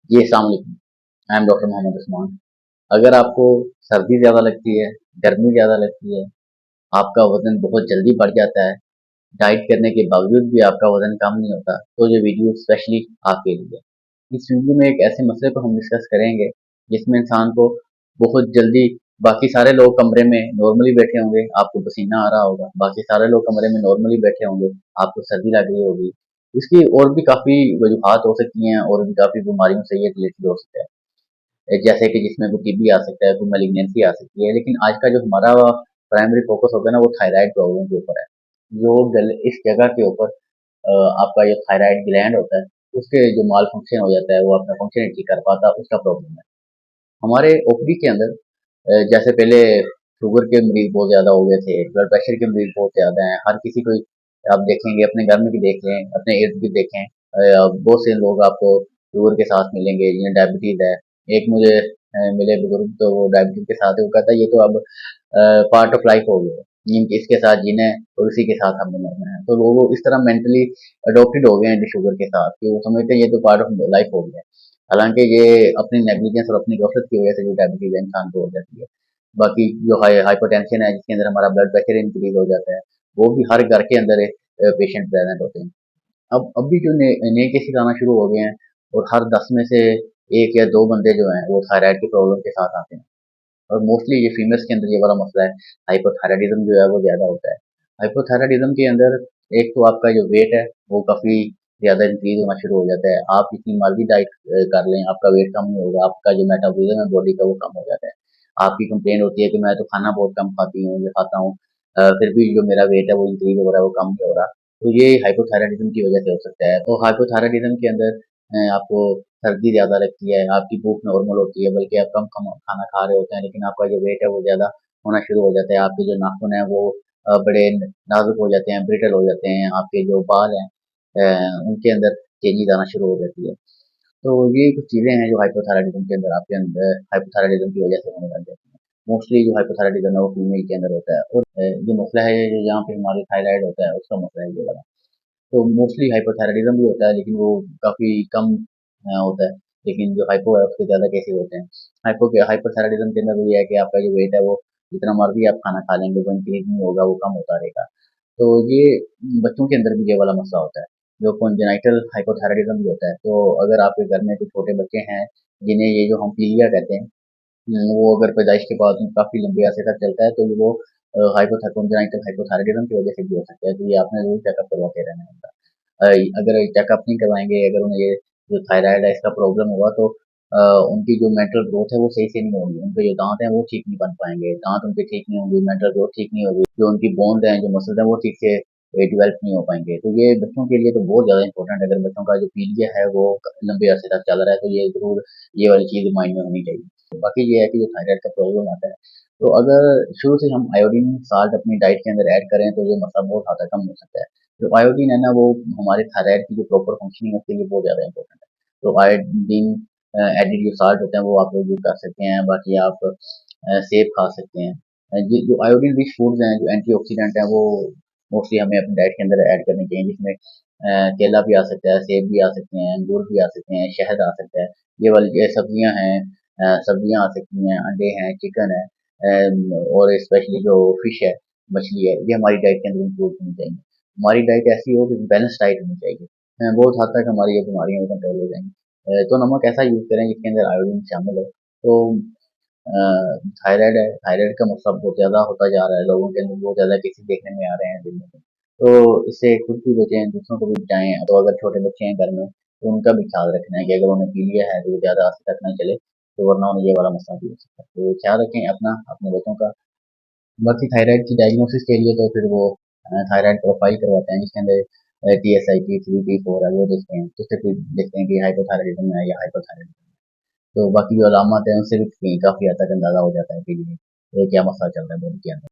जी, अस्सलाम वालेकुम। I am doctor Mohammed Usman. अगर आपको सर्दी ज़्यादा लगती है, गर्मी ज़्यादा लगती है, आपका वज़न बहुत जल्दी बढ़ जाता है, डाइट करने के बावजूद भी आपका वज़न कम नहीं होता, तो ये वीडियो स्पेशली आपके लिए है। इस वीडियो में एक ऐसे मसले को हम डिस्कस करेंगे, जिसमें इंसान को बहुत जल्दी बाकी सारे लोग कमरे में नॉर्मली बैठे होंगे, आपको पसीना आ रहा होगा, बाकी सारे लोग कमरे में नॉर्मली बैठे होंगे, आपको सर्दी लग रही होगी। इसकी और भी काफ़ी वजूहात हो सकती हैं और भी काफ़ी बीमारियों से ये रिलेटेड हो सकता है। जैसे कि जिसमें कोई टीबी आ सकता है, कोई मैलिग्नेंसी आ सकती है। लेकिन आज का जो हमारा प्राइमरी फोकस होगा ना वो थायराइड प्रॉब्लम के ऊपर है। जो गले इस जगह के ऊपर आपका जो थायराइड ग्लैंड होता है, उसके जो माल फंक्शन हो जाता है, वो अपना फंक्शन नहीं ठीक कर पाता, उसका प्रॉब्लम है। हमारे ओपडी के अंदर जैसे पहले शुगर के मरीज बहुत ज़्यादा हो गए थे, ब्लड प्रेशर के मरीज बहुत ज़्यादा हैं। हर किसी को आप देखेंगे, अपने घर में भी देख लें, अपने इर्द-गिर्द देखें, बहुत से लोग आपको शुगर के साथ मिलेंगे, जिन्हें डायबिटीज़ है। एक मुझे मिले बुजुर्ग, तो वो डायबिटीज़ के साथ है, वो कहता है ये तो अब पार्ट ऑफ लाइफ हो गया है। इसके साथ जीना है और इसी के साथ हमने मरना है। तो लोग इस तरह मेंटली अडॉप्टेड हो गए हैं शुगर के साथ, कि वो समझते हैं ये तो पार्ट ऑफ लाइफ हो गया है। हालाँकि ये अपनी नेग्लिजेंस और अपनी गफलत की वजह से जो डायबिटीज़ है इंसान को हो जाती है। बाकी जो हाइपरटेंशन है, जिसके अंदर हमारा ब्लड प्रेशर इंक्रीज़ हो जाता है, वो भी हर घर के अंदर पेशेंट प्रेज़ेंट होते हैं। अब भी जो नए केसेज़ आना शुरू हो गए हैं, और हर 10 में से 1 या 2 बंदे जो हैं वो थायराइड की प्रॉब्लम के साथ आते हैं। और मोस्टली ये फीमेल्स के अंदर ये वाला मसला है, हाइपोथायरायडिज़्म जो है वो ज़्यादा होता है। हाइपोथायरायडिज़्म के अंदर एक तो आपका जो वेट है वो काफ़ी ज़्यादा इंक्रीज़ होना शुरू हो जाता है। आप जितनी मर्ज़ी डाइट कर लें, आपका वेट कम नहीं होगा, आपका जो मेटाबॉलिज़्म है बॉडी का वो कम हो जाता है। आपकी कंप्लेंट होती है कि मैं तो खाना बहुत कम खाती हूँ, ये खाता हूँ, फिर भी जो मेरा वेट है वो इंक्रीज़ हो रहा है, वो कम नहीं हो रहा। तो ये हाइपोथायरायडिज़्म की वजह से हो सकता है। तो हाइपोथायरायडिज़्म के अंदर आपको सर्दी ज़्यादा लगती है, आपकी भूख नॉर्मल होती है, बल्कि आप कम खाना खा रहे होते हैं, लेकिन आपका जो वेट है वो ज़्यादा होना शुरू हो जाता है। आपके जो नाखून हैं वो बड़े नाजुक हो जाते हैं, ब्रिटल हो जाते हैं, आपके जो बाल हैं उनके अंदर चेंजेज़ आना शुरू हो जाती है। तो ये कुछ चीज़ें हैं जो हाइपोथायरायडिज़्म के अंदर आपके अंदर हाइपोथायरायडिज़्म की वजह से होने लग जाती हैं। मोस्टली जो हाइपोथायरायडिज़्म है वो फीमेल के अंदर होता है, और जो मसला है जो जहाँ पे हमारे थायराइड होता है उसका मसला है ये वाला। तो मोस्टली हाइपोथायरायडिज़्म भी होता है, लेकिन वो काफ़ी कम होता है। लेकिन जो हाइपो है उसके ज़्यादा केसेज़ होते हैं। हाइपोथायरायडिज़्म के अंदर ये है कि आपका जो वेट है वो जितना मर्ज़ी आप खाना खा लेंगे वो इंक्रीज़ नहीं होगा, वो कम होता रहेगा। तो ये बच्चों के अंदर भी ये वाला मसला होता है, जो कॉन्जेनिटल हाइपोथायरायडिज़्म भी होता है। तो अगर आपके घर में कोई छोटे बच्चे हैं, जिन्हें ये जो हम पीलिया कहते हैं, वो अगर पैदाइश के बाद में काफ़ी लंबे अरसे तक चलता है, तो वो कॉन्जेनिटल हाइपोथायरायडिज़्म की वजह से भी हो सकता है। तो ये आपने ज़रूर चेकअप करवाते रहना है उनका। अगर चेकअप नहीं करवाएँगे, अगर उन्हें ये जो थायराइड है इसका प्रॉब्लम हुआ, तो उनकी जो मेंटल ग्रोथ है वो सही से नहीं होगी, उनके जो दाँत हैं वो ठीक नहीं बन पाएँगे, दाँत उनके ठीक नहीं होंगे, मेंटल ग्रोथ ठीक नहीं होगी, जो उनकी बोन्स हैं, जो मसल्स हैं वो ठीक से डेवलप नहीं हो पाएँगे। तो ये बच्चों के लिए तो बहुत ज़्यादा इम्पोर्टेंट है। अगर बच्चों का जो पीलिया है वो लंबे अरसे तक चल रहा है, तो ये ज़रूर ये वाली चीज़ माइंड में होनी चाहिए। तो बाकी ये है कि जो थायराइड का प्रॉब्लम आता है, तो अगर शुरू से हम आयोडीन साल्ट अपनी डाइट के अंदर ऐड करें, तो ये मसला बहुत हद तक कम हो सकता है। जो आयोडीन है ना वो हमारे थायराइड की जो प्रॉपर फंक्शनिंग है उसके लिए बहुत ज़्यादा इम्पोर्टेंट है। तो आयोडीन एडेड जो साल्ट होते हैं वो आप लोग यूज़ कर सकते हैं। बाकी आप सेब खा सकते हैं। ये जो आयोडीन रिच फूड्स हैं, जो एंटीऑक्सीडेंट हैं, वो मोस्टली हमें अपनी डाइट के अंदर ऐड करने चाहिए, जिसमें केला भी आ सकता है, सेब भी आ सकते हैं, अंगूर भी आ सकते हैं, शहद आ सकता है। ये वाली सब्जियां हैं, सब्जियां आ सकती हैं, अंडे हैं, चिकन है, और स्पेशली जो फिश है, मछली है, ये हमारी डाइट के अंदर इंक्लूड होनी चाहिए। हमारी डाइट ऐसी हो कि बैलेंस डाइट होनी चाहिए। बहुत हद तक हमारी ये बीमारियां कंट्रोल हो जाएंगी। तो नमक ऐसा यूज़ करें जिसके अंदर आयोडीन शामिल हो। तो थायराइड है, थायराइड का मसला बहुत ज़्यादा होता जा रहा है, लोगों के अंदर बहुत ज़्यादा केसेस देखने में आ रहे हैं दिन में। तो इससे खुद भी बचें, दूसरों को भी बचाएँ। तो अगर छोटे बच्चे हैं घर में, तो उनका भी ख्याल रखना है कि अगर उन्हें पीलिया है तो वो ज़्यादा अरसे तक ना चले, तो वरना उन्हें ये वाला मसला भी हो सकता है। तो ख्याल रखें अपना, अपने बच्चों का। बाकी थायराइड की डायग्नोसिस के लिए तो फिर वो थायराइड प्रोफाइल करवाते हैं, जिसके अंदर TSH, T3, T4 है, वो देखते हैं। तो उससे फिर देखते हैं कि हाइपोथायरायडिज्म है या हाइपोथायरायडिज्म है। तो बाकी जो अलामत है उनसे भी काफ़ी हद तक अंदाज़ा हो जाता है कि ये क्या मसला चल रहा है बॉडी के अंदर।